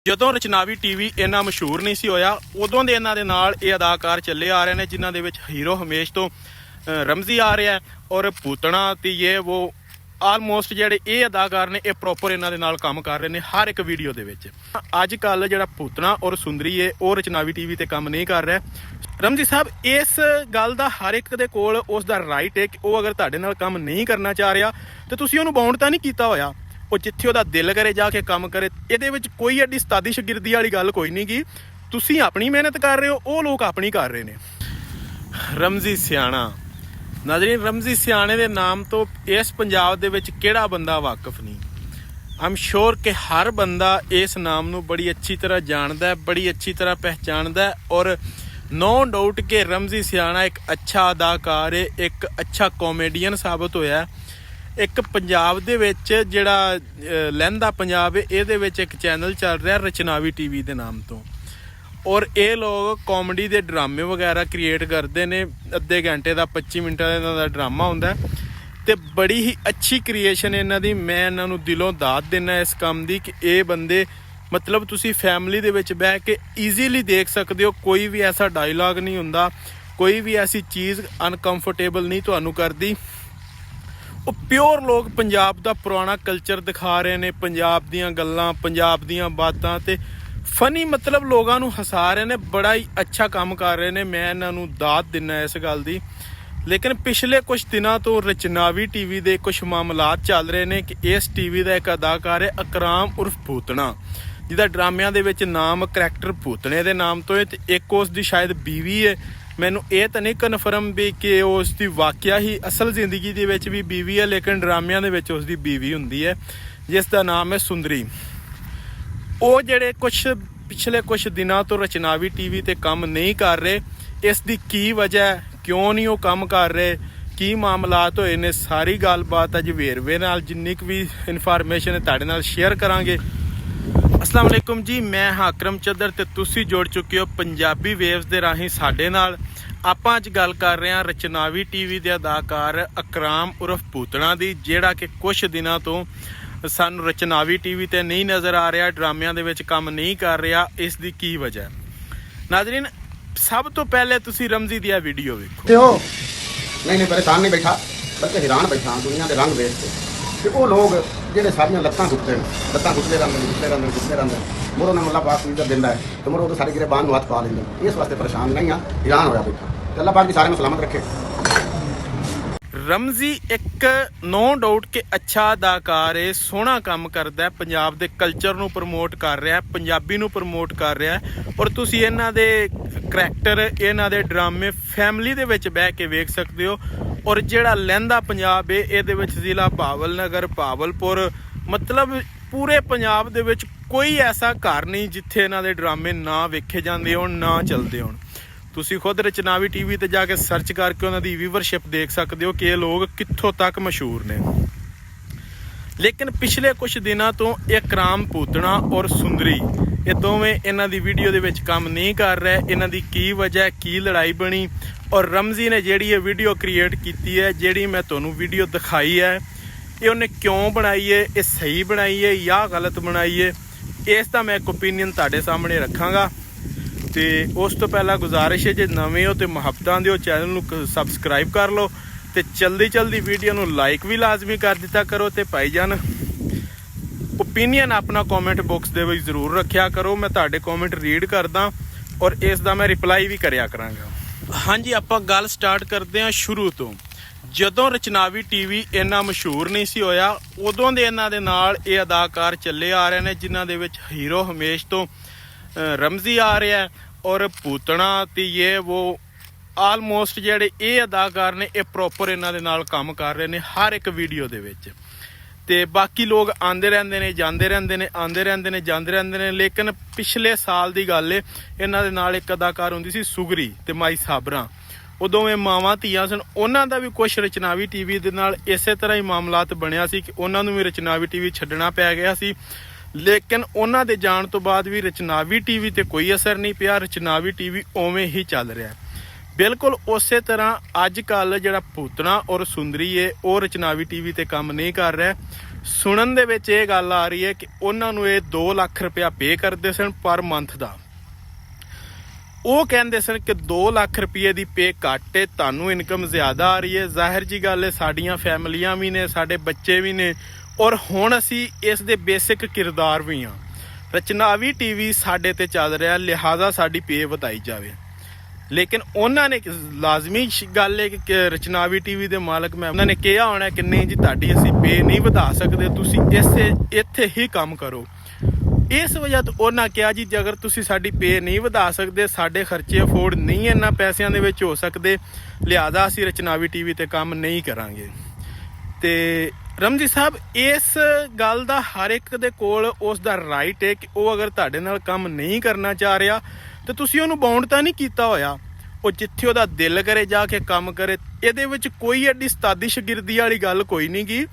ਜਦੋਂ ਰਚਨਾਵੀ ਟੀਵੀ ਇੰਨਾ ਮਸ਼ਹੂਰ ਨਹੀਂ ਸੀ ਹੋਇਆ ਉਦੋਂ ਦੇ ਇਹਨਾਂ ਦੇ ਨਾਲ ਇਹ ਅਦਾਕਾਰ ਚੱਲੇ ਆ ਰਹੇ ਨੇ ਜਿਨ੍ਹਾਂ ਦੇ ਵਿੱਚ ਹੀਰੋ ਹਮੇਸ਼ ਤੋਂ ਰਮਜ਼ੀ ਆ ਰਿਹਾ ਔਰ ਭੂਤਣਾ ਤੇ ਇਹ ਉਹ ਆਲਮੋਸਟ ਜਿਹੜੇ ਇਹ ਅਦਾਕਾਰ ਨੇ ਇਹ ਪ੍ਰੋਪਰ ਇਹਨਾਂ ਦੇ ਨਾਲ ਕੰਮ ਕਰ ਰਹੇ ਨੇ ਹਰ ਇੱਕ ਵੀਡੀਓ ਦੇ ਵਿੱਚ। ਅੱਜ ਕੱਲ ਜਿਹੜਾ ਭੂਤਣਾ ਔਰ ਸੁੰਦਰੀ ਹੈ ਉਹ ਰਚਨਾਵੀ ਟੀਵੀ ਤੇ ਕੰਮ ਨਹੀਂ ਕਰ ਰਿਹਾ। ਰਮਜ਼ੀ ਸਾਹਿਬ ਇਸ ਗੱਲ ਦਾ ਹਰ ਇੱਕ ਦੇ ਕੋਲ ਉਸ ਦਾ ਰਾਈਟ ਹੈ ਕਿ ਉਹ ਅਗਰ ਤੁਹਾਡੇ ਨਾਲ ਕੰਮ ਨਹੀਂ ਕਰਨਾ ਚਾਹ ਰਿਹਾ ਤੇ ਤੁਸੀਂ ਉਹਨੂੰ ਬਾਉਂਡ ਤਾਂ ਨਹੀਂ ਕੀਤਾ ਹੋਇਆ। ਉਹ ਜਿੱਥੇ ਉਹਦਾ ਦਿਲ ਕਰੇ ਜਾ ਕੇ ਕੰਮ ਕਰੇ। ਇਹਦੇ ਵਿੱਚ ਕੋਈ ਐਡੀ ਉਸਤਾਦੀ ਸ਼ਾਗਿਰਦੀ ਵਾਲੀ ਗੱਲ ਕੋਈ ਨਹੀਂ ਗੀ। ਤੁਸੀਂ ਆਪਣੀ ਮਿਹਨਤ ਕਰ ਰਹੇ ਹੋ, ਉਹ ਲੋਕ ਆਪਣੀ ਕਰ ਰਹੇ ਨੇ। ਰਮਜ਼ੀ ਸਿਆਣਾ ਨਾਜ਼ਰੀਨ, ਰਮਜ਼ੀ ਸਿਆਣੇ ਦੇ ਨਾਮ ਤੋਂ ਇਸ ਪੰਜਾਬ ਦੇ ਵਿੱਚ ਕਿਹੜਾ ਬੰਦਾ ਵਾਕਿਫ ਨਹੀਂ। ਆਮ ਸ਼ੋਰ ਕਿ ਹਰ ਬੰਦਾ ਇਸ ਨਾਮ ਨੂੰ ਬੜੀ ਅੱਛੀ ਤਰ੍ਹਾਂ ਜਾਣਦਾ ਹੈ, ਬੜੀ ਅੱਛੀ ਤਰ੍ਹਾਂ ਪਹਿਚਾਣਦਾ ਹੈ ਔਰ ਨੋ ਡਾਊਟ ਕਿ ਰਮਜ਼ੀ ਸਿਆਣਾ ਇੱਕ ਅੱਛਾ ਅਦਾਕਾਰ ਹੈ, ਇੱਕ ਅੱਛਾ ਕਾਮੇਡੀਅਨ ਸਾਬਤ ਹੋਇਆ। ਇੱਕ ਪੰਜਾਬ ਦੇ ਵਿੱਚ ਜਿਹੜਾ ਲਹਿੰਦਾ ਪੰਜਾਬ ਹੈ ਇਹਦੇ ਵਿੱਚ ਇੱਕ ਚੈਨਲ ਚੱਲ ਰਿਹਾ ਰਚਨਾਵੀ ਟੀਵੀ ਦੇ ਨਾਮ ਤੋਂ ਔਰ ਇਹ ਲੋਕ ਕਾਮੇਡੀ ਦੇ ਡਰਾਮੇ ਵਗੈਰਾ ਕ੍ਰੀਏਟ ਕਰਦੇ ਨੇ। ਅੱਧੇ ਘੰਟੇ ਦਾ 25 ਮਿੰਟਾਂ ਦਾ ਇਹਨਾਂ ਦਾ ਡਰਾਮਾ ਹੁੰਦਾ ਤੇ ਬੜੀ ਹੀ ਅੱਛੀ ਕ੍ਰੀਏਸ਼ਨ ਇਹਨਾਂ ਦੀ। ਮੈਂ ਇਹਨਾਂ ਨੂੰ ਦਿਲੋਂ ਦਾਤ ਦਿੰਦਾ ਇਸ ਕੰਮ ਦੀ ਕਿ ਇਹ ਬੰਦੇ ਮਤਲਬ ਤੁਸੀਂ ਫੈਮਿਲੀ ਦੇ ਵਿੱਚ ਬਹਿ ਕੇ ਈਜ਼ੀਲੀ ਦੇਖ ਸਕਦੇ ਹੋ। ਕੋਈ ਵੀ ਐਸਾ ਡਾਇਲੌਗ ਨਹੀਂ ਹੁੰਦਾ, ਕੋਈ ਵੀ ਐਸੀ ਚੀਜ਼ ਅਨਕੰਫਰਟੇਬਲ ਨਹੀਂ ਤੁਹਾਨੂੰ ਕਰਦੀ। ਉਹ ਪਿਓਰ ਲੋਕ ਪੰਜਾਬ ਦਾ ਪੁਰਾਣਾ ਕਲਚਰ ਦਿਖਾ ਰਹੇ ਨੇ, ਪੰਜਾਬ ਦੀਆਂ ਗੱਲਾਂ, ਪੰਜਾਬ ਦੀਆਂ ਬਾਤਾਂ ਤੇ ਫਨੀ ਮਤਲਬ ਲੋਕਾਂ ਨੂੰ ਹਸਾ ਰਹੇ ਨੇ। ਬੜਾ ਹੀ ਅੱਛਾ ਕੰਮ ਕਰ ਰਹੇ ਨੇ, ਮੈਂ ਇਹਨਾਂ ਨੂੰ ਦਾਤ ਦਿੰਦਾ ਇਸ ਗੱਲ ਦੀ। ਲੇਕਿਨ ਪਿਛਲੇ ਕੁਝ ਦਿਨਾਂ ਤੋਂ ਰਚਨਾਵੀ ਟੀਵੀ ਦੇ ਕੁਝ ਮਾਮਲਾਤ ਚੱਲ ਰਹੇ ਨੇ ਕਿ ਇਸ ਟੀਵੀ ਦਾ ਇੱਕ ਅਦਾਕਾਰ ਹੈ ਅਕਰਾਮ ਉਰਫ ਭੂਤਣਾ, ਜਿਹਦਾ ਡਰਾਮਿਆਂ ਦੇ ਵਿੱਚ ਨਾਮ ਕਰੈਕਟਰ ਭੂਤਣੇ ਦੇ ਨਾਮ ਤੋਂ ਹੈ ਤੇ ਇੱਕ ਉਸ ਦੀ ਸ਼ਾਇਦ ਬੀਵੀ ਹੈ। ਮੈਨੂੰ ਇਹ ਤਾਂ ਨਹੀਂ ਕਨਫਰਮ ਵੀ ਕਿ ਉਸ ਦੀ ਵਾਕਿਆ ਹੀ ਅਸਲ ਜ਼ਿੰਦਗੀ ਦੇ ਵਿੱਚ ਵੀ ਬੀਵੀ ਹੈ, ਲੇਕਿਨ ਡਰਾਮਿਆਂ ਦੇ ਵਿੱਚ ਉਸ ਦੀ ਬੀਵੀ ਹੁੰਦੀ ਹੈ ਜਿਸ ਦਾ ਨਾਮ ਹੈ ਸੁੰਦਰੀ। ਉਹ ਜਿਹੜੇ ਪਿਛਲੇ ਕੁਝ ਦਿਨਾਂ ਤੋਂ ਰਚਨਾਵੀ ਟੀਵੀ ਤੇ ਕੰਮ ਨਹੀਂ ਕਰ ਰਹੇ, ਇਸ ਦੀ ਕੀ ਵਜ੍ਹਾ ਹੈ, ਕਿਉਂ ਨਹੀਂ ਉਹ ਕੰਮ ਕਰ ਰਹੇ, ਕੀ ਮਾਮਲਾਤ ਹੋਏ ਨੇ, ਸਾਰੀ ਗੱਲਬਾਤ ਅੱਜ ਵੇਰਵੇ ਨਾਲ ਜਿੰਨੀ ਕੁ ਵੀ ਇਨਫੋਰਮੇਸ਼ਨ ਹੈ ਤੁਹਾਡੇ ਨਾਲ ਸ਼ੇਅਰ ਕਰਾਂਗੇ। ਅਸਲਾਮ ਵਾਲੇਕੁਮ ਜੀ, ਮੈਂ ਹਾਂ ਅਕਰਮ ਚੱਦਰ ਤੇ ਤੁਸੀਂ ਜੁੜ ਚੁੱਕੇ ਹੋ ਪੰਜਾਬੀ ਵੇਵਸ ਦੇ ਰਾਹੀਂ ਸਾਡੇ ਨਾਲ। ਆਪਾਂ ਅੱਜ ਗੱਲ ਕਰ ਰਹੇ ਹਾਂ ਰਚਨਾਵੀ ਟੀਵੀ ਦੇ ਅਦਾਕਾਰ ਅਕਰਾਮ ਉਰਫ ਭੂਤਣਾ ਦੀ, ਜਿਹੜਾ ਕਿ ਕੁਝ ਦਿਨਾਂ ਤੋਂ ਸਾਨੂੰ ਰਚਨਾਵੀ ਟੀਵੀ ਤੇ ਨਹੀਂ ਨਜ਼ਰ ਆ ਰਿਹਾ, ਡਰਾਮਿਆਂ ਦੇ ਵਿੱਚ ਕੰਮ ਨਹੀਂ ਕਰ ਰਿਹਾ। ਇਸ ਦੀ ਕੀ ਵਜ੍ਹਾ? ਨਾਜ਼ਰੀਨ, ਸਭ ਤੋਂ ਪਹਿਲੇ ਤੁਸੀਂ ਰਮਜ਼ੀ ਦੀ ਵੀਡੀਓ ਵੇਖੋ। ਨਹੀਂ ਪਰੇਸ਼ਾਨ ਨਹੀਂ ਬੈਠਾ, ਬਲਕਿ ਹੈਰਾਨ ਬੈਠਾ ਦੁਨੀਆ ਦੇ ਰੰਗ ਵੇਖ ਕੇ। ਉਹ ਲੋਕ ਜਿਹੜੇ ਸਾਰੀਆਂ ਲੱਤਾਂ ਘੁੱਟਦੇ ਰਹਿੰਦੇ ਮੁਰੋ ਨੇ ਅੱਲਾਹ ਪਾਕ ਨੂੰ ਦਿੰਦਾ ਹੈ ਤੇ ਮੁਰੋ ਉਹ ਸਾਰੇ ਗਿਰੇ ਬਾਨ ਨੂੰ ਹੱਥ ਪਾ ਲੈਂਦੇ। ਇਸ ਵਾਸਤੇ ਪਰੇਸ਼ਾਨ ਨਹੀਂ ਆ, ਹੈਰਾਨ ਹੋਇਆ ਬੈਠਾ। ਤੇ ਅੱਲਾਹ ਪਾਕ ਜੀ ਸਾਰਿਆਂ ਨੂੰ ਸਲਾਮਤ ਰੱਖੇ। ਰਮਜ਼ੀ ਇੱਕ ਨੋ ਡਾਊਟ ਕਿ ਅੱਛਾ ਅਦਾਕਾਰ ਹੈ, ਸੋਹਣਾ ਕੰਮ ਕਰਦਾ ਹੈ, ਪੰਜਾਬ ਦੇ ਕਲਚਰ ਨੂੰ ਪ੍ਰਮੋਟ ਕਰ ਰਿਹਾ, ਪੰਜਾਬੀ ਨੂੰ ਪ੍ਰਮੋਟ ਕਰ ਰਿਹਾ ਔਰ ਤੁਸੀਂ ਇਹਨਾਂ ਦੇ ਕਰੈਕਟਰ, ਇਹਨਾਂ ਦੇ ਡਰਾਮੇ ਫੈਮਿਲੀ ਦੇ ਵਿੱਚ ਬਹਿ ਕੇ ਵੇਖ ਸਕਦੇ ਹੋ। ਔਰ ਜਿਹੜਾ ਲਹਿੰਦਾ ਪੰਜਾਬ ਹੈ ਇਹਦੇ ਵਿੱਚ ਜ਼ਿਲ੍ਹਾ ਭਾਵਲ ਨਗਰ, ਭਾਵਲਪੁਰ, ਮਤਲਬ ਪੂਰੇ ਪੰਜਾਬ ਦੇ ਵਿੱਚ ਕੋਈ ਐਸਾ ਘਰ ਨਹੀਂ ਜਿੱਥੇ ਇਹਨਾਂ ਦੇ ਡਰਾਮੇ ਨਾ ਵੇਖੇ ਜਾਂਦੇ ਹੋਣ, ਨਾ ਚੱਲਦੇ ਹੋਣ। ਤੁਸੀਂ ਖੁਦ ਰਚਨਾਵੀ ਟੀਵੀ ਤੇ ਜਾ ਕੇ ਸਰਚ ਕਰਕੇ ਉਹਨਾਂ ਦੀ ਵੀਵਰਸ਼ਿਪ ਦੇਖ ਸਕਦੇ ਹੋ ਕਿ ਇਹ ਲੋਕ ਕਿੱਥੋਂ ਤੱਕ ਮਸ਼ਹੂਰ ਨੇ। ਲੇਕਿਨ ਪਿਛਲੇ ਕੁਝ ਦਿਨਾਂ ਤੋਂ ਅਕਰਾਮ ਭੂਤਣਾ ਔਰ ਸੁੰਦਰੀ ਇਹ ਦੋਵੇਂ ਇਹਨਾਂ ਦੀ ਵੀਡੀਓ ਦੇ ਵਿੱਚ ਕੰਮ ਨਹੀਂ ਕਰ ਰਹੇ। ਇਹਨਾਂ ਦੀ ਕੀ ਵਜ੍ਹਾ, ਕੀ ਲੜਾਈ ਬਣੀ ਔਰ ਰਮਜ਼ੀ ਨੇ ਜਿਹੜੀ ਇਹ ਵੀਡੀਓ ਕ੍ਰੀਏਟ ਕੀਤੀ ਹੈ, ਜਿਹੜੀ ਮੈਂ ਤੁਹਾਨੂੰ ਵੀਡੀਓ ਦਿਖਾਈ ਹੈ, ਇਹ ਉਹਨੇ ਕਿਉਂ ਬਣਾਈ ਹੈ, ਇਹ ਸਹੀ ਬਣਾਈ ਹੈ ਜਾਂ ਗਲਤ ਬਣਾਈ ਹੈ, ਇਸ ਦਾ ਮੈਂ ਇੱਕ ਓਪੀਨੀਅਨ ਤੁਹਾਡੇ ਸਾਹਮਣੇ ਰੱਖਾਂਗਾ। ਤੇ ਉਸ ਤੋਂ ਪਹਿਲਾਂ ਗੁਜ਼ਾਰਿਸ਼ ਹੈ ਜੇ ਨਵੇਂ ਹੋ ਤੇ ਮੁਹੱਬਤਾਂ ਦਿਓ, ਚੈਨਲ ਨੂੰ ਸਬਸਕ੍ਰਾਈਬ ਕਰ ਲਓ ਤੇ ਜਲਦੀ ਵੀਡੀਓ ਨੂੰ ਲਾਈਕ ਵੀ ਲਾਜ਼ਮੀ ਕਰ ਦਿੱਤਾ ਕਰੋ। ਤੇ ਭਾਈਜਾਨ ਓਪੀਨੀਅਨ ਆਪਣਾ ਕਮੈਂਟ ਬਾਕਸ ਦੇ ਵਿੱਚ ਜ਼ਰੂਰ ਰੱਖਿਆ ਕਰੋ, ਮੈਂ ਤੁਹਾਡੇ ਕਮੈਂਟ ਰੀਡ ਕਰਦਾ ਔਰ ਇਸ ਦਾ ਮੈਂ ਰਿਪਲਾਈ ਵੀ ਕਰਿਆ ਕਰਾਂਗਾ। ਹਾਂਜੀ, ਆਪਾਂ ਗੱਲ ਸਟਾਰਟ ਕਰਦੇ ਹਾਂ ਸ਼ੁਰੂ ਤੋਂ। ਜਦੋਂ ਰਚਨਾਵੀ ਟੀਵੀ ਇੰਨਾ ਮਸ਼ਹੂਰ ਨਹੀਂ ਸੀ ਹੋਇਆ ਉਦੋਂ ਦੇ ਇਹਨਾਂ ਦੇ ਨਾਲ ਇਹ ਅਦਾਕਾਰ ਚੱਲੇ ਆ ਰਹੇ ਨੇ ਜਿਨ੍ਹਾਂ ਦੇ ਵਿੱਚ ਹੀਰੋ ਹਮੇਸ਼ ਤੋਂ ਰਮਜ਼ੀ ਆ ਰਿਹਾ ਔਰ ਭੂਤਣਾ ਤੇ ਇਹ ਉਹ ਆਲਮੋਸਟ ਜਿਹੜੇ ਇਹ ਅਦਾਕਾਰ ਨੇ ਇਹ ਪ੍ਰੋਪਰ ਇਹਨਾਂ ਦੇ ਨਾਲ ਕੰਮ ਕਰ ਰਹੇ ਨੇ ਹਰ ਇੱਕ ਵੀਡੀਓ ਦੇ ਵਿੱਚ। ਤੇ ਬਾਕੀ ਲੋਕ ਆਉਂਦੇ ਰਹਿੰਦੇ ਨੇ, ਜਾਂਦੇ ਰਹਿੰਦੇ ਨੇ, ਆਉਂਦੇ ਰਹਿੰਦੇ ਨੇ, ਜਾਂਦੇ ਰਹਿੰਦੇ ਨੇ। ਲੇਕਿਨ ਪਿਛਲੇ ਸਾਲ ਦੀ ਗੱਲ ਏ, ਇਹਨਾਂ ਦੇ ਨਾਲ ਇੱਕ ਅਦਾਕਾਰ ਹੁੰਦੀ ਸੀ ਸੁਗਰੀ ਤੇ ਮਾਈ ਸਾਬਰਾ। ਉਹ ਦੋਵੇਂ ਮਾਵਾਂ ਧੀਆਂ ਸਨ। ਉਹਨਾਂ ਦਾ ਵੀ ਕੁਛ ਰਚਨਾਵੀ ਟੀਵੀ ਦੇ ਨਾਲ ਇਸੇ ਤਰ੍ਹਾਂ ਹੀ ਮਾਮਲਾਤ ਬਣਿਆ ਸੀ ਕਿ ਉਹਨਾਂ ਨੂੰ ਵੀ ਰਚਨਾਵੀ ਟੀਵੀ ਛੱਡਣਾ ਪੈ ਗਿਆ ਸੀ। ਲੇਕਿਨ ਉਹਨਾਂ ਦੇ ਜਾਣ ਤੋਂ ਬਾਅਦ ਵੀ ਰਚਨਾਵੀ ਟੀਵੀ ਤੇ ਕੋਈ ਅਸਰ ਨਹੀਂ ਪਿਆ। ਰਚਨਾਵੀ ਟੀਵੀ ਉਵੇਂ ਹੀ ਚੱਲ ਰਿਹਾ। ਬਿਲਕੁਲ ਉਸੇ ਤਰ੍ਹਾਂ ਅੱਜ ਕੱਲ ਜਿਹੜਾ ਭੂਤਣਾ ਔਰ ਸੁੰਦਰੀ ਹੈ ਉਹ ਰਚਨਾਵੀ ਟੀਵੀ ਤੇ ਕੰਮ ਨਹੀਂ ਕਰ ਰਿਹਾ। ਸੁਣਨ ਦੇ ਵਿੱਚ ਇਹ ਗੱਲ ਆ ਰਹੀ ਹੈ ਕਿ ਉਹਨਾਂ ਨੂੰ ਇਹ 2 ਲੱਖ ਰੁਪਇਆ ਪੇ ਕਰਦੇ ਸਨ ਪਰ ਮੰਥ ਦਾ। ਉਹ ਕਹਿੰਦੇ ਸਨ ਕਿ 2 ਲੱਖ ਰੁਪਏ ਦੀ ਪੇ ਘੱਟ ਹੈ, ਤੁਹਾਨੂੰ ਇਨਕਮ ਜ਼ਿਆਦਾ ਆ ਰਹੀ ਹੈ। ਜ਼ਾਹਿਰ ਜੀ ਗੱਲ ਹੈ, ਸਾਡੀਆਂ ਫੈਮਲੀਆਂ ਵੀ ਨੇ, ਸਾਡੇ ਬੱਚੇ ਵੀ ਨੇ, ਔਰ ਹੁਣ ਅਸੀਂ ਇਸ ਦੇ ਬੇਸਿਕ ਕਿਰਦਾਰ ਵੀ ਹਾਂ। ਰਚਨਾਵੀ ਟੀਵੀ ਸਾਡੇ ਤੇ ਚੱਲ ਰਿਹਾ, ਲਿਹਾਜ਼ਾ ਸਾਡੀ ਪੇ ਵਧਾਈ ਜਾਵੇ। ਲੇਕਿਨ ਉਹਨਾਂ ਨੇ ਲਾਜ਼ਮੀ ਗੱਲ ਹੈ ਕਿ ਰਚਨਾਵੀ ਟੀਵੀ ਦੇ ਮਾਲਕ ਮੈਂ ਉਹਨਾਂ ਨੇ ਕਿਹਾ ਹੋਣਾ ਕਿ ਨਹੀਂ ਜੀ ਤੁਹਾਡੀ ਅਸੀਂ ਪੇ ਨਹੀਂ ਵਧਾ ਸਕਦੇ, ਤੁਸੀਂ ਇੱਥੇ ਹੀ ਕੰਮ ਕਰੋ। ਇਸ ਵਜ੍ਹਾ ਤੋਂ ਉਹਨਾਂ ਕਿਹਾ ਜੀ ਜੇ ਅਗਰ ਤੁਸੀਂ ਸਾਡੀ ਪੇ ਨਹੀਂ ਵਧਾ ਸਕਦੇ, ਸਾਡੇ ਖਰਚੇ ਅਫੋਰਡ ਨਹੀਂ ਇਹਨਾਂ ਪੈਸਿਆਂ ਦੇ ਵਿੱਚ ਹੋ ਸਕਦੇ, ਲਿਹਾਜ਼ਾ ਅਸੀਂ ਰਚਨਾਵੀ ਟੀਵੀ ਤੇ ਕੰਮ ਨਹੀਂ ਕਰਾਂਗੇ। ਤੇ ਰਮਜੀ ਸਾਹਿਬ, ਇਸ ਗੱਲ ਦਾ ਹਰ ਇੱਕ ਦੇ ਕੋਲ ਉਸ ਦਾ ਰਾਈਟ ਹੈ ਕਿ ਉਹ ਅਗਰ ਤੁਹਾਡੇ ਨਾਲ ਕੰਮ ਨਹੀਂ ਕਰਨਾ ਚਾਹ ਰਿਹਾ ਤੇ ਤੁਸੀਂ ਉਹਨੂੰ ਬਾਉਂਡ ਤਾਂ ਨਹੀਂ ਕੀਤਾ ਹੋਇਆ। ਉਹ ਜਿੱਥੇ ਉਹਦਾ ਦਿਲ ਕਰੇ ਜਾ ਕੇ ਕੰਮ ਕਰੇ। ਇਹਦੇ ਵਿੱਚ ਕੋਈ ਐਡੀ ਉਸਤਾਦੀ ਸ਼ਾਗਿਰਦੀ ਵਾਲੀ ਗੱਲ ਕੋਈ ਨਹੀਂ ਗੀ।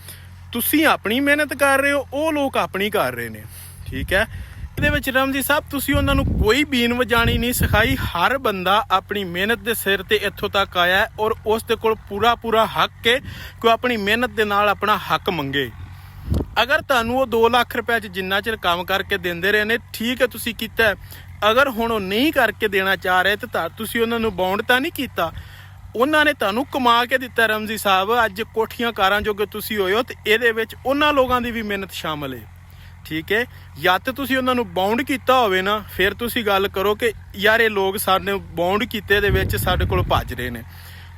ਤੁਸੀਂ ਆਪਣੀ ਮਿਹਨਤ ਕਰ ਰਹੇ ਹੋ, ਉਹ ਲੋਕ ਆਪਣੀ ਕਰ ਰਹੇ ਨੇ, ਠੀਕ ਹੈ। ਇਹਦੇ ਵਿੱਚ ਰਮਜੀ ਸਾਹਿਬ ਤੁਸੀਂ ਉਹਨਾਂ ਨੂੰ ਕੋਈ ਬੀਨ ਵਜਾਣੀ ਨਹੀਂ ਸਿਖਾਈ। ਹਰ ਬੰਦਾ ਆਪਣੀ ਮਿਹਨਤ ਦੇ ਸਿਰ ਤੇ ਇੱਥੋਂ ਤੱਕ ਆਇਆ ਔਰ ਉਸ ਦੇ ਕੋਲ ਪੂਰਾ ਹੱਕ ਹੈ ਕਿ ਉਹ ਆਪਣੀ ਮਿਹਨਤ ਦੇ ਨਾਲ ਆਪਣਾ ਹੱਕ ਮੰਗੇ। ਅਗਰ ਤੁਹਾਨੂੰ ਉਹ 2 ਲੱਖ ਰੁਪਏ 'ਚ ਜਿੰਨਾ ਚਿਰ ਕੰਮ ਕਰਕੇ ਦਿੰਦੇ ਰਹੇ ਨੇ, ਠੀਕ ਹੈ, ਤੁਸੀਂ ਕੀਤਾ। ਅਗਰ ਹੁਣ ਉਹ ਨਹੀਂ ਕਰਕੇ ਦੇਣਾ ਚਾਹ ਰਹੇ ਤਾਂ ਤੁਸੀਂ ਉਹਨਾਂ ਨੂੰ ਬਾਉਂਡ ਤਾਂ ਨਹੀਂ ਕੀਤਾ। ਉਹਨਾਂ ਨੇ ਤੁਹਾਨੂੰ ਕਮਾ ਕੇ ਦਿੱਤਾ ਰਮਜੀ ਸਾਹਿਬ। ਅੱਜ ਕੋਠੀਆਂ ਕਾਰਾਂ ਜੋਗੇ ਤੁਸੀਂ ਹੋਏ ਹੋ ਤੇ ਇਹਦੇ ਵਿੱਚ ਉਹਨਾਂ ਲੋਕਾਂ ਦੀ ਵੀ ਮਿਹਨਤ ਸ਼ਾਮਲ ਹੈ, ਠੀਕ ਹੈ। ਜਾਂ ਤਾਂ ਤੁਸੀਂ ਉਹਨਾਂ ਨੂੰ ਬਾਉਂਡ ਕੀਤਾ ਹੋਵੇ ਨਾ, ਫਿਰ ਤੁਸੀਂ ਗੱਲ ਕਰੋ ਕਿ ਯਾਰ ਇਹ ਲੋਕ ਸਾਡੇ ਬਾਉਂਡ ਕੀਤੇ ਦੇ ਵਿੱਚ ਸਾਡੇ ਕੋਲ ਭੱਜ ਰਹੇ ਨੇ।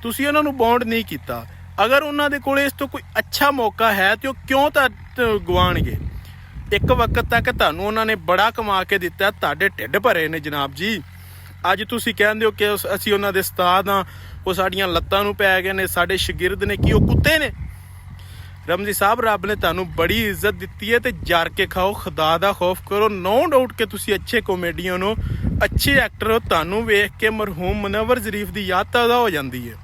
ਤੁਸੀਂ ਉਹਨਾਂ ਨੂੰ ਬਾਉਂਡ ਨਹੀਂ ਕੀਤਾ। ਅਗਰ ਉਹਨਾਂ ਦੇ ਕੋਲ ਇਸ ਤੋਂ ਕੋਈ ਅੱਛਾ ਮੌਕਾ ਹੈ ਤੇ ਉਹ ਕਿਉਂ ਤਾਂ ਗਵਾਉਣਗੇ। ਇੱਕ ਵਕਤ ਤੱਕ ਤੁਹਾਨੂੰ ਉਹਨਾਂ ਨੇ ਬੜਾ ਕਮਾ ਕੇ ਦਿੱਤਾ, ਤੁਹਾਡੇ ਢਿੱਡ ਭਰੇ ਨੇ ਜਨਾਬ ਜੀ। ਅੱਜ ਤੁਸੀਂ ਕਹਿੰਦੇ ਹੋ ਕਿ ਅਸੀਂ ਉਹਨਾਂ ਦੇ ਉਸਤਾਦ ਹਾਂ, ਉਹ ਸਾਡੀਆਂ ਲੱਤਾਂ ਨੂੰ ਪੈ ਗਏ ਨੇ, ਸਾਡੇ ਸ਼ਾਗਿਰਦ ਨੇ, ਕੀ ਉਹ ਕੁੱਤੇ ਨੇ? ਰਮਜੀ ਸਾਹਿਬ, ਰੱਬ ਨੇ ਤੁਹਾਨੂੰ ਬੜੀ ਇੱਜ਼ਤ ਦਿੱਤੀ ਹੈ ਤੇ ਜਰ ਕੇ ਖਾਓ, ਖੁਦਾ ਦਾ ਖੌਫ ਕਰੋ। ਨੋ ਡਾਊਟ ਕਿ ਤੁਸੀਂ ਅੱਛੇ ਕਾਮੇਡੀਅਨ ਹੋ, ਅੱਛੇ ਐਕਟਰ ਹੋ। ਤੁਹਾਨੂੰ ਵੇਖ ਕੇ ਮਰਹੂਮ ਮੁਨੱਵਰ ਜ਼ਰੀਫ ਦੀ ਯਾਦ ਤਾਜ਼ਾ ਹੋ ਜਾਂਦੀ ਹੈ।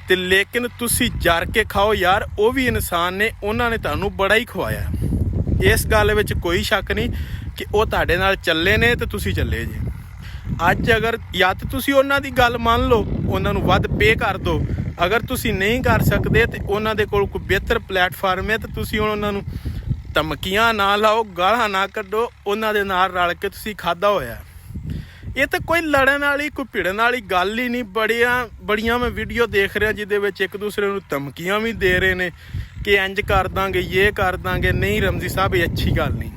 ਤੇ ਲੇਕਿਨ ਤੁਸੀਂ ਜਰ ਕੇ ਖਾਓ ਯਾਰ, ਉਹ ਵੀ ਇਨਸਾਨ ਨੇ, ਉਹਨਾਂ ਨੇ ਤੁਹਾਨੂੰ ਬੜਾ ਹੀ ਖਵਾਇਆ। ਇਸ ਗੱਲ ਵਿੱਚ ਕੋਈ ਸ਼ੱਕ ਨਹੀਂ ਕਿ ਉਹ ਤੁਹਾਡੇ ਨਾਲ ਚੱਲੇ ਨੇ ਤੇ ਤੁਸੀਂ ਚੱਲੇ ਜੇ। ਅੱਜ ਅਗਰ ਜਾਂ ਤਾਂ ਤੁਸੀਂ ਉਹਨਾਂ ਦੀ ਗੱਲ ਮੰਨ ਲਓ, ਉਹਨਾਂ ਨੂੰ ਵੱਧ ਪੇ ਕਰ ਦਿਓ। ਅਗਰ ਤੁਸੀਂ ਨਹੀਂ ਕਰ ਸਕਦੇ ਤੇ ਉਹਨਾਂ ਦੇ ਕੋਲ ਕੋਈ ਬਿਹਤਰ ਪਲੇਟਫਾਰਮ ਹੈ ਤੇ ਤੁਸੀਂ ਉਹਨਾਂ ਨੂੰ ਧਮਕੀਆਂ ਨਾ ਲਾਓ, ਗਾਲਾਂ ਨਾ ਕੱਢੋ, ਉਹਨਾਂ ਦੇ ਨਾਲ ਰਲ ਕੇ ਤੁਸੀਂ ਖਾਦਾ ਹੋਇਆ। ਇਹ ਤਾਂ ਕੋਈ ਲੜਨ ਵਾਲੀ, ਕੋਈ ਭਿੜਨ ਵਾਲੀ ਗੱਲ ਹੀ ਨਹੀਂ। ਬੜੀਆਂ ਮੈਂ ਵੀਡੀਓ ਦੇਖ ਰਿਹਾ ਜਿਹਦੇ ਵਿੱਚ ਇੱਕ ਦੂਸਰੇ ਨੂੰ ਧਮਕੀਆਂ ਵੀ ਦੇ ਰਹੇ ਨੇ ਕਿ ਇੰਜ ਕਰ ਦਾਂਗੇ, ਇਹ ਕਰ ਦਾਂਗੇ। ਨਹੀਂ ਰਮਜੀ ਸਾਹਿਬ, ਇਹ ਅੱਛੀ ਗੱਲ ਨਹੀਂ।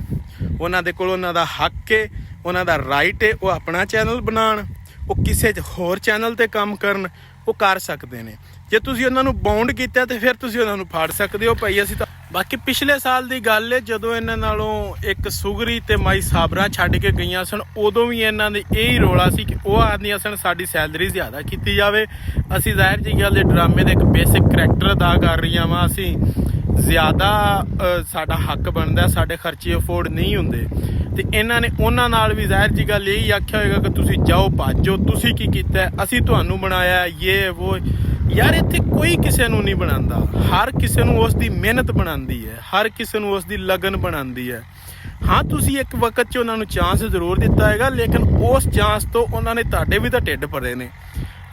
ਉਹਨਾਂ ਦੇ ਕੋਲ ਉਹਨਾਂ ਦਾ ਹੱਕ ਹੈ, ਉਹਨਾਂ ਦਾ ਰਾਈਟ ਹੈ। ਉਹ ਆਪਣਾ ਚੈਨਲ ਬਣਾਉਣ, ਉਹ ਕਿਸੇ ਹੋਰ ਚੈਨਲ ਤੇ ਕੰਮ ਕਰਨ, ਉਹ ਕਰ ਸਕਦੇ ਨੇ। ਜੇ ਤੁਸੀਂ ਉਹਨਾਂ ਨੂੰ ਬਾਉਂਡ ਕੀਤਾ ਤੇ ਫਿਰ ਤੁਸੀਂ ਉਹਨਾਂ ਨੂੰ ਫੜ ਸਕਦੇ ਹੋ ਭਾਈ ਅਸੀਂ ਤਾਂ। ਬਾਕੀ ਪਿਛਲੇ ਸਾਲ ਦੀ ਗੱਲ ਹੈ, ਜਦੋਂ ਇਹਨਾਂ ਨਾਲੋਂ ਇੱਕ ਸੁਗਰੀ ਤੇ ਮਾਈ ਸਾਬਰਾ ਛੱਡ ਕੇ ਗਈਆਂ ਸਨ, ਉਦੋਂ ਵੀ ਇਹਨਾਂ ਦੇ ਇਹ ਹੀ ਰੌਲਾ ਸੀ ਕਿ ਉਹ ਆਦਮੀਆਂ ਸਨ ਸਾਡੀ ਸੈਲਰੀ ਜ਼ਿਆਦਾ ਕੀਤੀ ਜਾਵੇ। ਅਸੀਂ ਜ਼ਾਹਿਰ ਜੀ ਗੱਲ ਦੇ ਡਰਾਮੇ ਦੇ ਇੱਕ ਬੇਸਿਕ ਕਰੈਕਟਰ ਅਦਾ ਕਰ ਰਹੀਆਂ ਵਾਂ, ਅਸੀਂ ਜ਼ਿਆਦਾ ਸਾਡਾ ਹੱਕ ਬਣਦਾ, ਸਾਡੇ ਖਰਚੇ ਅਫੋਰਡ ਨਹੀਂ ਹੁੰਦੇ। ਤੇ ਇਹਨਾਂ ਨੇ ਉਹਨਾਂ ਨਾਲ ਵੀ ਜ਼ਾਹਿਰ ਜੀ ਗੱਲ ਇਹੀ ਆਖਿਆ ਹੋਏਗਾ ਕਿ ਤੁਸੀਂ ਜਾਓ, ਭਾਜੋ, ਤੁਸੀਂ ਕੀ ਕੀਤਾ, ਅਸੀਂ ਤੁਹਾਨੂੰ ਬਣਾਇਆ, ਇਹ ਉਹ। ਯਾਰ ਇੱਥੇ ਕੋਈ ਕਿਸੇ ਨੂੰ ਨਹੀਂ ਬਣਾਉਂਦਾ, ਹਰ ਕਿਸੇ ਨੂੰ ਉਸ ਦੀ ਮਿਹਨਤ ਬਣਾਉਂਦੀ ਹੈ, ਹਰ ਕਿਸੇ ਨੂੰ ਉਸ ਦੀ ਲਗਨ ਬਣਾਉਂਦੀ ਹੈ। ਹਾਂ, ਤੁਸੀਂ ਇੱਕ ਵਕਤ 'ਚ ਉਹਨਾਂ ਨੂੰ ਚਾਂਸ ਜ਼ਰੂਰ ਦਿੱਤਾ ਹੈਗਾ, ਲੇਕਿਨ ਉਸ ਚਾਂਸ ਤੋਂ ਉਹਨਾਂ ਨੇ ਤੁਹਾਡੇ ਵੀ ਤਾਂ ਢਿੱਡ ਭਰੇ ਨੇ।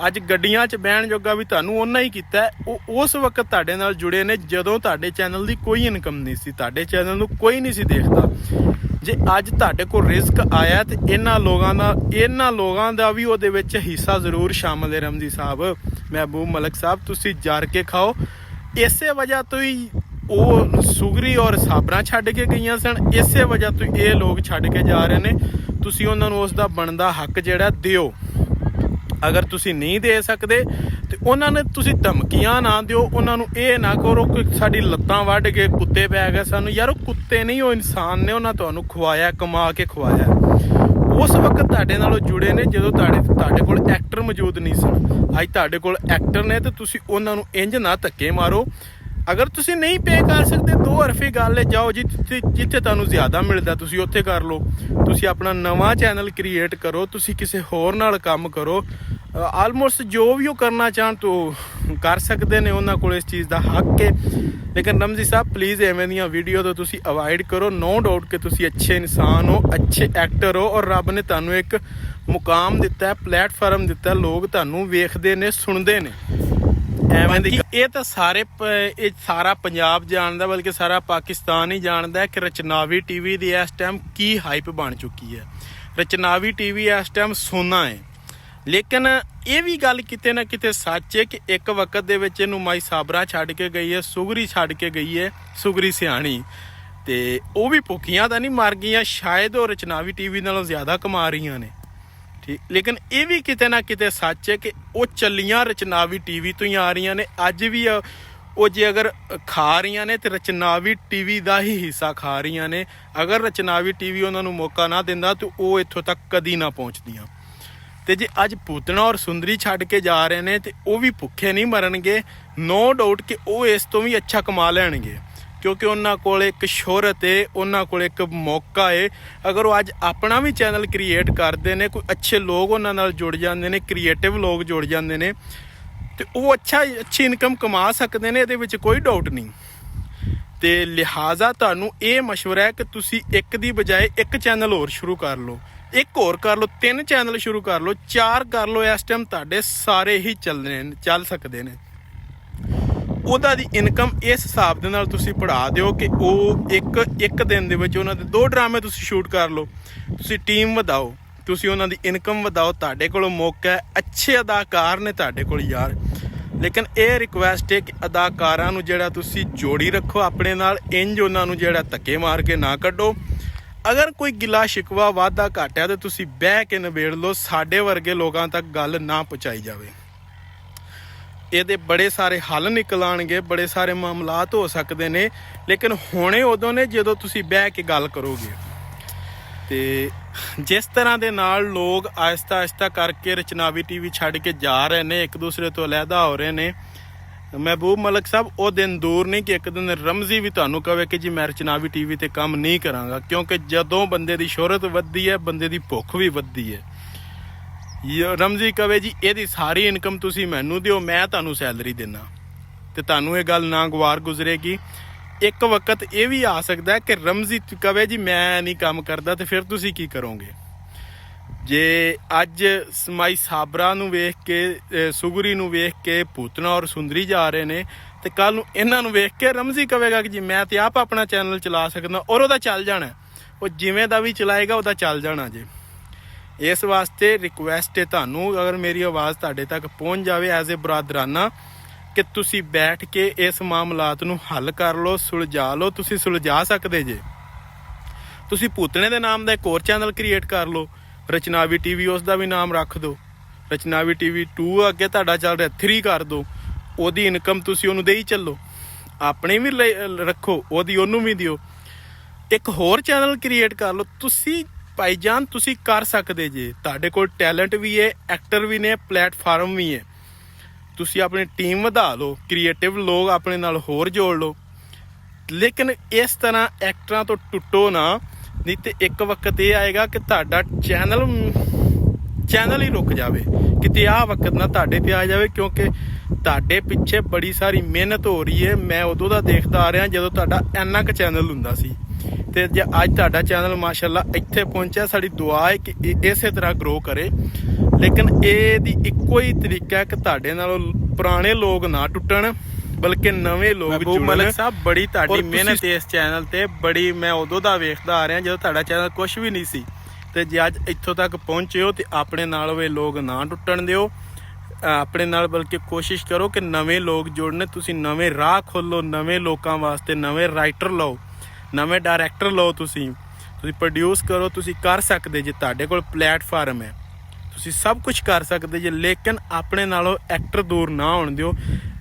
ਅੱਜ ਗੱਡੀਆਂ 'ਚ ਬਹਿਣ ਜੋਗਾ ਵੀ ਤੁਹਾਨੂੰ ਉਹਨਾਂ ਹੀ ਕੀਤਾ। ਉਹ ਉਸ ਵਕਤ ਤੁਹਾਡੇ ਨਾਲ ਜੁੜੇ ਨੇ ਜਦੋਂ ਤੁਹਾਡੇ ਚੈਨਲ ਦੀ ਕੋਈ ਇਨਕਮ ਨਹੀਂ ਸੀ, ਤੁਹਾਡੇ ਚੈਨਲ ਨੂੰ ਕੋਈ ਨਹੀਂ ਸੀ ਦੇਖਦਾ। ਜੇ ਅੱਜ ਤੁਹਾਡੇ ਕੋਲ ਰਿਜ਼ਕ ਆਇਆ ਤੇ ਇਹਨਾਂ ਲੋਕਾਂ ਦਾ ਵੀ ਉਹਦੇ ਵਿੱਚ ਹਿੱਸਾ ਜ਼ਰੂਰ ਸ਼ਾਮਲ ਹੈ। ਰਮਜੀ ਸਾਹਿਬ, ਮਹਿਬੂਬ ਮਲਕ ਸਾਹਿਬ, ਤੁਸੀਂ ਜਰ ਕੇ ਖਾਓ। ਇਸੇ ਵਜ੍ਹਾ ਤੋਂ ਹੀ ਉਹ ਸੁਗਰੀ ਔਰ ਸਾਬਰਾਂ ਛੱਡ ਕੇ ਗਈਆਂ ਸਨ, ਇਸੇ ਵਜ੍ਹਾ ਤੋਂ ਇਹ ਲੋਕ ਛੱਡ ਕੇ ਜਾ ਰਹੇ ਨੇ। ਤੁਸੀਂ ਉਹਨਾਂ ਨੂੰ ਉਸ ਦਾ ਬਣਦਾ ਹੱਕ ਜਿਹੜਾ ਦਿਓ। ਅਗਰ ਤੁਸੀਂ ਨਹੀਂ ਦੇ ਸਕਦੇ ਤੇ ਉਹਨਾਂ ਨੇ ਤੁਸੀਂ ਧਮਕੀਆਂ ਨਾ ਦਿਓ। ਉਹਨਾਂ ਨੂੰ ਇਹ ਨਾ ਕਰੋ ਕਿ ਸਾਡੀ ਲੱਤਾਂ ਵੱਢ ਕੇ ਕੁੱਤੇ ਪੈ ਗਏ ਸਾਨੂੰ। ਯਾਰ ਉਹ ਕੁੱਤੇ ਨਹੀਂ, ਉਹ ਇਨਸਾਨ ਨੇ, ਉਹਨਾਂ ਤੁਹਾਨੂੰ ਖਵਾਇਆ, ਕਮਾ ਕੇ ਖਵਾਇਆ। ਉਸ ਵਕਤ ਤੁਹਾਡੇ ਨਾਲੋਂ ਜੁੜੇ ਨੇ ਜਦੋਂ ਤੁਹਾਡੇ ਕੋਲ ਐਕਟਰ ਮੌਜੂਦ ਨਹੀਂ ਸਨ। ਅੱਜ ਤੁਹਾਡੇ ਕੋਲ ਐਕਟਰ ਨੇ ਤੇ ਤੁਸੀਂ ਉਹਨਾਂ ਨੂੰ ਇੰਜ ਨਾ ਧੱਕੇ ਮਾਰੋ। ਅਗਰ ਤੁਸੀਂ ਨਹੀਂ ਪੇ ਕਰ ਸਕਦੇ, 2 ਹਰਫੀ ਗੱਲ ਹੈ, ਜਾਓ ਜਿੱਥੇ ਤੁਹਾਨੂੰ ਜ਼ਿਆਦਾ ਮਿਲਦਾ ਤੁਸੀਂ ਉੱਥੇ ਕਰ ਲਓ। ਤੁਸੀਂ ਆਪਣਾ ਨਵਾਂ ਚੈਨਲ ਕ੍ਰੀਏਟ ਕਰੋ, ਤੁਸੀਂ ਕਿਸੇ ਹੋਰ ਨਾਲ ਕੰਮ ਕਰੋ। ਆਲਮੋਸਟ ਜੋ ਵੀ ਉਹ ਕਰਨਾ ਚਾਹਣ ਤਾਂ ਕਰ ਸਕਦੇ ਨੇ, ਉਹਨਾਂ ਕੋਲ ਇਸ ਚੀਜ਼ ਦਾ ਹੱਕ ਹੈ। ਲੇਕਿਨ ਰਮਜੀ ਸਾਹਿਬ, ਪਲੀਜ਼ ਐਵੇਂ ਦੀਆਂ ਵੀਡੀਓ ਤੋਂ ਤੁਸੀਂ ਅਵਾਇਡ ਕਰੋ। ਨੋ ਡਾਊਟ ਕਿ ਤੁਸੀਂ ਅੱਛੇ ਇਨਸਾਨ ਹੋ, ਅੱਛੇ ਐਕਟਰ ਹੋ, ਔਰ ਰੱਬ ਨੇ ਤੁਹਾਨੂੰ ਇੱਕ ਮੁਕਾਮ ਦਿੱਤਾ, ਪਲੇਟਫਾਰਮ ਦਿੱਤਾ। ਲੋਕ ਤੁਹਾਨੂੰ ਵੇਖਦੇ ਨੇ, ਸੁਣਦੇ ਨੇ। ਐਵੇਂ ਦੀ ਇਹ ਤਾਂ ਇਹ ਸਾਰਾ ਪੰਜਾਬ ਜਾਣਦਾ, ਬਲਕਿ ਸਾਰਾ ਪਾਕਿਸਤਾਨ ਹੀ ਜਾਣਦਾ ਕਿ ਰਚਨਾਵੀ ਟੀਵੀ ਦੀ ਇਸ ਟਾਈਮ ਕੀ ਹਾਈਪ ਬਣ ਚੁੱਕੀ ਹੈ। ਰਚਨਾਵੀ ਟੀਵੀ ਇਸ ਟਾਈਮ ਸੋਨਾ ਹੈ। ਲੇਕਿਨ ਇਹ ਵੀ ਗੱਲ ਕਿਤੇ ਨਾ ਕਿਤੇ ਸੱਚ ਹੈ ਕਿ ਇੱਕ ਵਕਤ ਦੇ ਵਿੱਚ ਇਹਨੂੰ ਮਾਈ ਸਾਬਰਾ ਛੱਡ ਕੇ ਗਈ ਹੈ, ਸੁਗਰੀ ਛੱਡ ਕੇ ਗਈ ਹੈ, ਸੁਗਰੀ ਸਿਆਣੀ, ਤੇ ਉਹ ਵੀ ਭੁੱਖੀਆਂ ਤਾਂ ਨਹੀਂ ਮਰ ਗਈਆਂ, ਸ਼ਾਇਦ ਉਹ ਰਚਨਾਵੀ ਟੀਵੀ ਨਾਲੋਂ ਜ਼ਿਆਦਾ ਕਮਾ ਰਹੀਆਂ ਨੇ। ਠੀਕ, ਲੇਕਿਨ ਇਹ ਵੀ ਕਿਤੇ ਨਾ ਕਿਤੇ ਸੱਚ ਹੈ ਕਿ ਉਹ ਚੱਲੀਆਂ ਰਚਨਾਵੀ ਟੀਵੀ ਤੋਂ ਹੀ ਆ ਰਹੀਆਂ ਨੇ। ਅੱਜ ਵੀ ਉਹ ਜੇ ਅਗਰ ਖਾ ਰਹੀਆਂ ਨੇ ਤੇ ਰਚਨਾਵੀ ਟੀਵੀ ਦਾ ਹੀ ਹਿੱਸਾ ਖਾ ਰਹੀਆਂ ਨੇ। ਅਗਰ ਰਚਨਾਵੀ ਟੀਵੀ ਉਹਨਾਂ ਨੂੰ ਮੌਕਾ ਨਾ ਦਿੰਦਾ ਤਾਂ ਉਹ ਇੱਥੋਂ ਤੱਕ ਕਦੀ ਨਾ ਪਹੁੰਚਦੀਆਂ। ਤੇ ਜੇ ਅੱਜ ਪੂਤਨਾ ਔਰ ਸੁੰਦਰੀ ਛੱਡ ਕੇ ਜਾ ਰਹੇ ਨੇ ਤੇ ਉਹ ਵੀ ਭੁੱਖੇ ਨਹੀਂ ਮਰਨਗੇ। ਨੋ ਡਾਊਟ ਕਿ ਉਹ ਇਸ ਤੋਂ ਵੀ ਅੱਛਾ ਕਮਾ ਲੈਣਗੇ, ਕਿਉਂਕਿ ਉਹਨਾਂ ਕੋਲ ਇੱਕ ਸ਼ੋਹਰਤ ਹੈ, ਉਹਨਾਂ ਕੋਲ ਇੱਕ ਮੌਕਾ ਹੈ। ਅਗਰ ਉਹ ਅੱਜ ਆਪਣਾ ਵੀ ਚੈਨਲ ਕ੍ਰੀਏਟ ਕਰਦੇ ਨੇ, ਕੋਈ ਅੱਛੇ ਲੋਕ ਉਹਨਾਂ ਨਾਲ ਜੁੜ ਜਾਂਦੇ ਨੇ, ਕ੍ਰੀਏਟਿਵ ਲੋਕ ਜੁੜ ਜਾਂਦੇ ਨੇ, ਤੇ ਉਹ ਅੱਛੀ ਇਨਕਮ ਕਮਾ ਸਕਦੇ ਨੇ, ਇਹਦੇ ਵਿੱਚ ਕੋਈ ਡਾਊਟ ਨਹੀਂ। ਤੇ ਲਿਹਾਜ਼ਾ ਤੁਹਾਨੂੰ ਇਹ ਮਸ਼ਵਰਾ ਹੈ ਕਿ ਤੁਸੀਂ ਇੱਕ ਦੀ ਬਜਾਏ ਇੱਕ ਚੈਨਲ ਹੋਰ ਸ਼ੁਰੂ ਕਰ ਲਓ, ਇੱਕ ਹੋਰ ਕਰ ਲਓ, 3 ਚੈਨਲ ਸ਼ੁਰੂ ਕਰ ਲਓ, 4 ਕਰ ਲਓ। ਇਸ ਟਾਈਮ ਤੁਹਾਡੇ ਸਾਰੇ ਹੀ ਚੱਲ ਸਕਦੇ ਨੇ। ਉਹਦਾ ਦੀ ਇਨਕਮ ਇਸ ਹਿਸਾਬ ਦੇ ਨਾਲ ਤੁਸੀਂ ਪੜਾ ਦਿਓ ਕਿ ਉਹ ਇੱਕ ਦਿਨ ਦੇ ਵਿੱਚ ਉਹਨਾਂ ਦੇ 2 ਡਰਾਮੇ ਤੁਸੀਂ ਸ਼ੂਟ ਕਰ ਲਓ। ਤੁਸੀਂ ਟੀਮ ਵਧਾਓ, ਤੁਸੀਂ ਉਹਨਾਂ ਦੀ ਇਨਕਮ ਵਧਾਓ। ਤੁਹਾਡੇ ਕੋਲ ਮੌਕਾ ਹੈ, ਅੱਛੇ ਅਦਾਕਾਰ ਨੇ ਤੁਹਾਡੇ ਕੋਲ ਯਾਰ। ਲੇਕਿਨ ਇਹ ਰਿਕੁਐਸਟ ਹੈ ਕਿ ਅਦਾਕਾਰਾਂ ਨੂੰ ਜਿਹੜਾ ਤੁਸੀਂ ਜੋੜੀ ਰੱਖੋ ਆਪਣੇ ਨਾਲ, ਇੰਜ ਉਹਨਾਂ ਨੂੰ ਜਿਹੜਾ ਧੱਕੇ ਮਾਰ ਕੇ ਨਾ ਕੱਢੋ। ਅਗਰ ਕੋਈ ਗਿਲਾ ਸ਼ਿਕਵਾ ਵਾਧਾ ਘਾਟਿਆ ਤਾਂ ਤੁਸੀਂ ਬਹਿ ਕੇ ਨਿਬੇੜ ਲਓ, ਸਾਡੇ ਵਰਗੇ ਲੋਕਾਂ ਤੱਕ ਗੱਲ ਨਾ ਪਹੁੰਚਾਈ ਜਾਵੇ। ਇਹਦੇ ਬੜੇ ਸਾਰੇ ਹੱਲ ਨਿਕਲ ਆਉਣਗੇ, ਬੜੇ ਸਾਰੇ ਮਾਮਲਾਤ ਹੋ ਸਕਦੇ ਨੇ, ਲੇਕਿਨ ਹੋਣੇ ਉਦੋਂ ਨੇ ਜਦੋਂ ਤੁਸੀਂ ਬਹਿ ਕੇ ਗੱਲ ਕਰੋਗੇ। ਤੇ ਜਿਸ ਤਰ੍ਹਾਂ ਦੇ ਨਾਲ ਲੋਕ ਆਹਿਸਤਾ ਆਹਿਸਤਾ ਕਰਕੇ ਰਚਨਾਵੀ ਟੀਵੀ ਛੱਡ ਕੇ ਜਾ ਰਹੇ ਨੇ, ਇੱਕ ਦੂਸਰੇ ਤੋਂ ਅਲੱਗਾ ਹੋ ਰਹੇ ਨੇ, ਮਹਿਬੂਬ ਮਲਕ ਸਾਹਿਬ ਉਹ ਦਿਨ ਦੂਰ ਨਹੀਂ ਕਿ ਇੱਕ ਦਿਨ ਰਮਜ਼ੀ ਵੀ ਤੁਹਾਨੂੰ ਕਹੇ ਕਿ ਜੀ ਮੈਂ ਰਚਨਾਵੀ ਟੀਵੀ ਤੇ ਕੰਮ ਨਹੀਂ ਕਰਾਂਗਾ। ਕਿਉਂਕਿ ਜਦੋਂ ਬੰਦੇ ਦੀ ਸ਼ੋਹਰਤ ਵੱਧਦੀ ਹੈ, ਬੰਦੇ ਦੀ ਭੁੱਖ ਵੀ ਵੱਧਦੀ ਹੈ। ਰਮਜ਼ੀ ਕਵੇ ਜੀ ਇਹਦੀ ਸਾਰੀ ਇਨਕਮ ਤੁਸੀਂ ਮੈਨੂੰ ਦਿਓ, ਮੈਂ ਤੁਹਾਨੂੰ ਸੈਲਰੀ ਦੇਣਾ, ਤੇ ਤੁਹਾਨੂੰ ਇਹ ਗੱਲ ਨਾ ਗਵਾਰ ਗੁਜ਼ਰੇਗੀ। ਇੱਕ ਵਕਤ ਇਹ ਵੀ ਆ ਸਕਦਾ ਹੈ ਕਿ ਰਮਜ਼ੀ ਕਵੇ ਜੀ ਮੈਂ ਨਹੀਂ ਕੰਮ ਕਰਦਾ, ਤੇ ਫਿਰ ਤੁਸੀਂ ਕੀ ਕਰੋਗੇ? ਜੇ ਅੱਜ ਮਾਈ ਸਾਬਰਾ ਨੂੰ ਵੇਖ ਕੇ, ਸੁਗਰੀ ਨੂੰ ਵੇਖ ਕੇ ਪੂਤਨਾ ਔਰ ਸੁੰਦਰੀ ਜਾ ਰਹੇ ਨੇ, ਤੇ ਕੱਲ ਨੂੰ ਇਹਨਾਂ ਨੂੰ ਵੇਖ ਕੇ ਰਮਜ਼ੀ ਕਵੇਗਾ ਕਿ ਜੀ ਮੈਂ ਤੇ ਆਪ ਆਪਣਾ ਚੈਨਲ ਚਲਾ ਸਕਦਾ, ਔਰ ਉਹਦਾ ਚੱਲ ਜਾਣਾ। ਉਹ ਜਿਵੇਂ ਦਾ ਵੀ ਚਲਾਏਗਾ ਉਹਦਾ ਚੱਲ ਜਾਣਾ ਜੇ। ਇਸ ਵਾਸਤੇ ਰਿਕੁਐਸਟ ਹੈ ਤੁਹਾਨੂੰ, ਅਗਰ ਮੇਰੀ ਆਵਾਜ਼ ਤੁਹਾਡੇ ਤੱਕ ਪਹੁੰਚ ਜਾਵੇ ਐਜ਼ ਏ ਬਰਾਦਰਾਨਾ, ਕਿ ਤੁਸੀਂ ਬੈਠ ਕੇ ਇਸ ਮਾਮਲਾਤ ਨੂੰ ਹੱਲ ਕਰ ਲਓ, ਸੁਲਝਾ ਲਓ। ਤੁਸੀਂ ਸੁਲਝਾ ਸਕਦੇ ਜੇ। ਤੁਸੀਂ ਪੂਤਨੇ ਦੇ ਨਾਮ ਦਾ ਇੱਕ ਹੋਰ ਚੈਨਲ ਕ੍ਰੀਏਟ ਕਰ ਲਓ, ਰਚਨਾਵੀ ਟੀਵੀ, ਉਸ ਦਾ ਵੀ ਨਾਮ ਰੱਖ ਦਿਓ। ਰਚਨਾਵੀ ਟੀਵੀ 2 ਅੱਗੇ ਤੁਹਾਡਾ ਚੱਲ ਰਿਹਾ, 3 ਕਰ ਦਿਓ। ਉਹਦੀ ਇਨਕਮ ਤੁਸੀਂ ਉਹਨੂੰ ਦੇਈ ਚੱਲੋ, ਆਪਣੇ ਵੀ ਰੱਖੋ, ਉਹਦੀ ਉਹਨੂੰ ਵੀ ਦਿਓ। ਇੱਕ ਹੋਰ ਚੈਨਲ ਕ੍ਰੀਏਟ ਕਰ ਲਓ। ਤੁਸੀਂ ਭਾਈਜਾਨ ਤੁਸੀਂ ਕਰ ਸਕਦੇ ਜੇ, ਤੁਹਾਡੇ ਕੋਲ ਟੈਲੈਂਟ ਵੀ ਹੈ, ਐਕਟਰ ਵੀ ਨੇ, ਪਲੇਟਫਾਰਮ ਵੀ ਹੈ। ਤੁਸੀਂ ਆਪਣੀ ਟੀਮ ਵਧਾ ਲਓ, ਕ੍ਰੀਏਟਿਵ ਲੋਕ ਆਪਣੇ ਨਾਲ ਹੋਰ ਜੋੜ ਲਓ। ਲੇਕਿਨ ਇਸ ਤਰ੍ਹਾਂ ਐਕਟਰਾਂ ਤੋਂ ਟੁੱਟੋ ਨਾ, ਨਹੀਂ ਤੇ ਇੱਕ ਵਕਤ ਇਹ ਆਏਗਾ ਕਿ ਤੁਹਾਡਾ ਚੈਨਲ ਹੀ ਰੁਕ ਜਾਵੇ। ਕਿਤੇ ਆਹ ਵਕਤ ਨਾ ਤੁਹਾਡੇ ਤੇ ਆ ਜਾਵੇ, ਕਿਉਂਕਿ ਤੁਹਾਡੇ ਪਿੱਛੇ ਬੜੀ ਸਾਰੀ ਮਿਹਨਤ ਹੋ ਰਹੀ ਹੈ। ਮੈਂ ਉਦੋਂ ਦਾ ਦੇਖਦਾ ਆ ਰਿਹਾ ਜਦੋਂ ਤੁਹਾਡਾ ਇੰਨਾ ਕੁ ਚੈਨਲ ਹੁੰਦਾ ਸੀ, ਤੇ ਜੇ ਅੱਜ ਤੁਹਾਡਾ ਚੈਨਲ ਮਾਸ਼ਾਅੱਲਾ ਇੱਥੇ ਪਹੁੰਚਿਆ, ਸਾਡੀ ਦੁਆ ਹੈ ਕਿ ਇਸੇ ਤਰ੍ਹਾਂ ਗਰੋ ਕਰੇ। ਲੇਕਿਨ ਇਹਦੀ ਇੱਕੋ ਹੀ ਤਰੀਕਾ ਹੈ ਕਿ ਤੁਹਾਡੇ ਨਾਲੋਂ ਪੁਰਾਣੇ ਲੋਕ ਨਾ ਟੁੱਟਣ, ਬਲਕਿ ਨਵੇਂ ਲੋਕ ਜੁੜਨ। ਮਲਕ ਸਾਹਿਬ ਬੜੀ ਤੁਹਾਡੀ ਮਿਹਨਤ ਇਸ ਚੈਨਲ ਤੇ, ਬੜੀ ਮੈਂ ਉਦੋਂ ਦਾ ਵੇਖਦਾ ਆ ਰਿਹਾ ਜਦੋਂ ਤੁਹਾਡਾ ਚੈਨਲ ਕੁਝ ਵੀ ਨਹੀਂ ਸੀ, ਤੇ ਜੇ ਅੱਜ ਇੱਥੋਂ ਤੱਕ ਪਹੁੰਚੇ ਹੋ ਤੇ ਆਪਣੇ ਨਾਲ ਉਹ ਲੋਕ ਨਾ ਟੁੱਟਣ ਦਿਓ। ਆਪਣੇ ਨਾਲ ਬਲਕਿ ਕੋਸ਼ਿਸ਼ ਕਰੋ ਕਿ ਨਵੇਂ ਲੋਕ ਜੁੜਨ। ਤੁਸੀਂ ਨਵੇਂ ਰਾਹ ਖੋਲੋ, ਨਵੇਂ ਲੋਕਾਂ ਵਾਸਤੇ ਨਵੇਂ ਰਾਈਟਰ ਲਓ, ਨਵੇਂ ਡਾਇਰੈਕਟਰ ਲਓ। ਤੁਸੀਂ ਪ੍ਰੋਡਿਊਸ ਕਰੋ, ਤੁਸੀਂ ਕਰ ਸਕਦੇ ਜੇ, ਤੁਹਾਡੇ ਕੋਲ ਪਲੇਟਫਾਰਮ ਹੈ, ਤੁਸੀਂ ਸਭ ਕੁਝ ਕਰ ਸਕਦੇ ਜੇ। ਲੇਕਿਨ ਆਪਣੇ ਨਾਲੋਂ ਐਕਟਰ ਦੂਰ ਨਾ ਹੋਣ ਦਿਓ।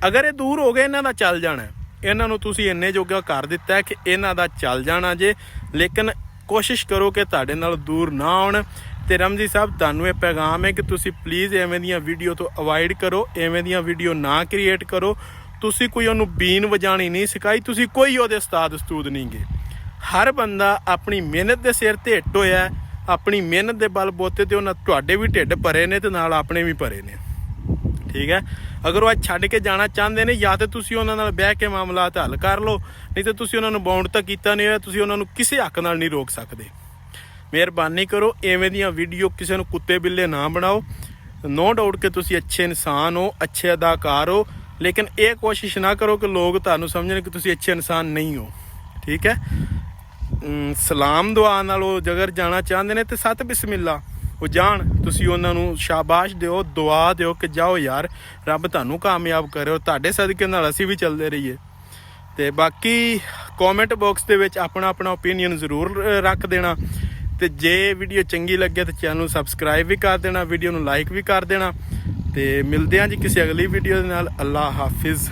ਅਗਰ ਇਹ ਦੂਰ ਹੋ ਗਏ, ਇਹਨਾਂ ਦਾ ਚੱਲ ਜਾਣਾ। ਇਹਨਾਂ ਨੂੰ ਤੁਸੀਂ ਇੰਨੇ ਜੋਗਾ ਕਰ ਦਿੱਤਾ ਕਿ ਇਹਨਾਂ ਦਾ ਚੱਲ ਜਾਣਾ ਜੇ। ਲੇਕਿਨ ਕੋਸ਼ਿਸ਼ ਕਰੋ ਕਿ ਤੁਹਾਡੇ ਨਾਲ ਦੂਰ ਨਾ ਆਉਣ। ਤੇ ਰਮਜ਼ੀ ਸਾਹਿਬ ਤੁਹਾਨੂੰ ਇਹ ਪੈਗਾਮ ਹੈ ਕਿ ਤੁਸੀਂ ਪਲੀਜ਼ ਐਵੇਂ ਦੀਆਂ ਵੀਡੀਓ ਤੋਂ ਅਵੋਇਡ ਕਰੋ, ਐਵੇਂ ਦੀਆਂ ਵੀਡੀਓ ਨਾ ਕ੍ਰੀਏਟ ਕਰੋ। ਤੁਸੀਂ ਕੋਈ ਉਹਨੂੰ ਬੀਨ ਵਜਾਣੀ ਨਹੀਂ ਸਿਖਾਈ, ਤੁਸੀਂ ਕੋਈ ਉਹਦੇ ਉਸਤਾਦ ਉਸਤੂਦ ਨਹੀਂ ਗੇ। ਹਰ ਬੰਦਾ ਆਪਣੀ ਮਿਹਨਤ ਦੇ ਸਿਰ ਤੇ ਹਿੱਟ ਹੋਇਆ, ਆਪਣੀ ਮਿਹਨਤ ਦੇ ਬਲ ਬੋਤੇ ਤੇ ਉਹਨਾਂ ਤੁਹਾਡੇ ਵੀ ਢਿੱਡ ਭਰੇ ਨੇ ਤੇ ਨਾਲ ਆਪਣੇ ਵੀ ਭਰੇ ਨੇ। ਠੀਕ ਹੈ, ਅਗਰ ਉਹ ਅੱਜ ਛੱਡ ਕੇ ਜਾਣਾ ਚਾਹੁੰਦੇ ਨੇ, ਜਾਂ ਤੇ ਤੁਸੀਂ ਉਹਨਾਂ ਨਾਲ ਬਹਿ ਕੇ ਮਾਮਲਾਤ ਹੱਲ ਕਰ ਲਓ, ਨਹੀਂ ਤਾਂ ਤੁਸੀਂ ਉਹਨਾਂ ਨੂੰ ਬਾਉਂਡ ਤਾਂ ਕੀਤਾ ਨਹੀਂ ਹੋਇਆ, ਤੁਸੀਂ ਉਹਨਾਂ ਨੂੰ ਕਿਸੇ ਹੱਕ ਨਾਲ ਨਹੀਂ ਰੋਕ ਸਕਦੇ। ਮਿਹਰਬਾਨੀ ਕਰੋ, ਐਵੇਂ ਦੀਆਂ ਵੀਡੀਓ ਕਿਸੇ ਨੂੰ ਕੁੱਤੇ ਬਿੱਲੇ ਨਾ ਬਣਾਓ। ਨੋ ਡਾਊਟ ਕਿ ਤੁਸੀਂ ਅੱਛੇ ਇਨਸਾਨ ਹੋ, ਅੱਛੇ ਅਦਾਕਾਰ ਹੋ, ਲੇਕਿਨ ਇਹ ਕੋਸ਼ਿਸ਼ ਨਾ ਕਰੋ ਕਿ ਲੋਕ ਤੁਹਾਨੂੰ ਸਮਝਣ ਕਿ ਤੁਸੀਂ ਅੱਛੇ ਇਨਸਾਨ ਨਹੀਂ ਹੋ। ਠੀਕ ਹੈ, ਸਲਾਮ ਦੁਆ ਨਾਲ ਉਹ ਜਗਰ ਜਾਣਾ ਚਾਹੁੰਦੇ ਨੇ ਤੇ ਸਤ ਬਿਸਮਿਲ੍ਲਾ ਉਹ ਜਾਣ, ਤੁਸੀਂ ਉਹਨਾਂ ਨੂੰ ਸ਼ਾਬਾਸ਼ ਦਿਓ, ਦੁਆ ਦਿਓ ਕਿ ਜਾਓ ਯਾਰ, ਰੱਬ ਤੁਹਾਨੂੰ ਕਾਮਯਾਬ ਕਰੇ ਔਰ ਤੁਹਾਡੇ ਸਦਕੇ ਨਾਲ ਅਸੀਂ ਵੀ ਚੱਲਦੇ ਰਹੀਏ। ਤੇ ਬਾਕੀ ਕਮੈਂਟ ਬਾਕਸ ਦੇ ਵਿੱਚ ਆਪਣਾ ਆਪਣਾ ਓਪੀਨੀਅਨ ਜ਼ਰੂਰ ਰੱਖ ਦੇਣਾ, ਤੇ ਜੇ ਵੀਡੀਓ ਚੰਗੀ ਲੱਗੇ ਤਾਂ ਚੈਨਲ ਨੂੰ ਸਬਸਕ੍ਰਾਈਬ ਵੀ ਕਰ ਦੇਣਾ, ਵੀਡੀਓ ਨੂੰ ਲਾਈਕ ਵੀ ਕਰ ਦੇਣਾ। ਤੇ ਮਿਲਦੇ ਹਾਂ ਜੀ ਕਿਸੇ ਅਗਲੀ ਵੀਡੀਓ ਦੇ ਨਾਲ। ਅੱਲਾ ਹਾਫਿਜ਼।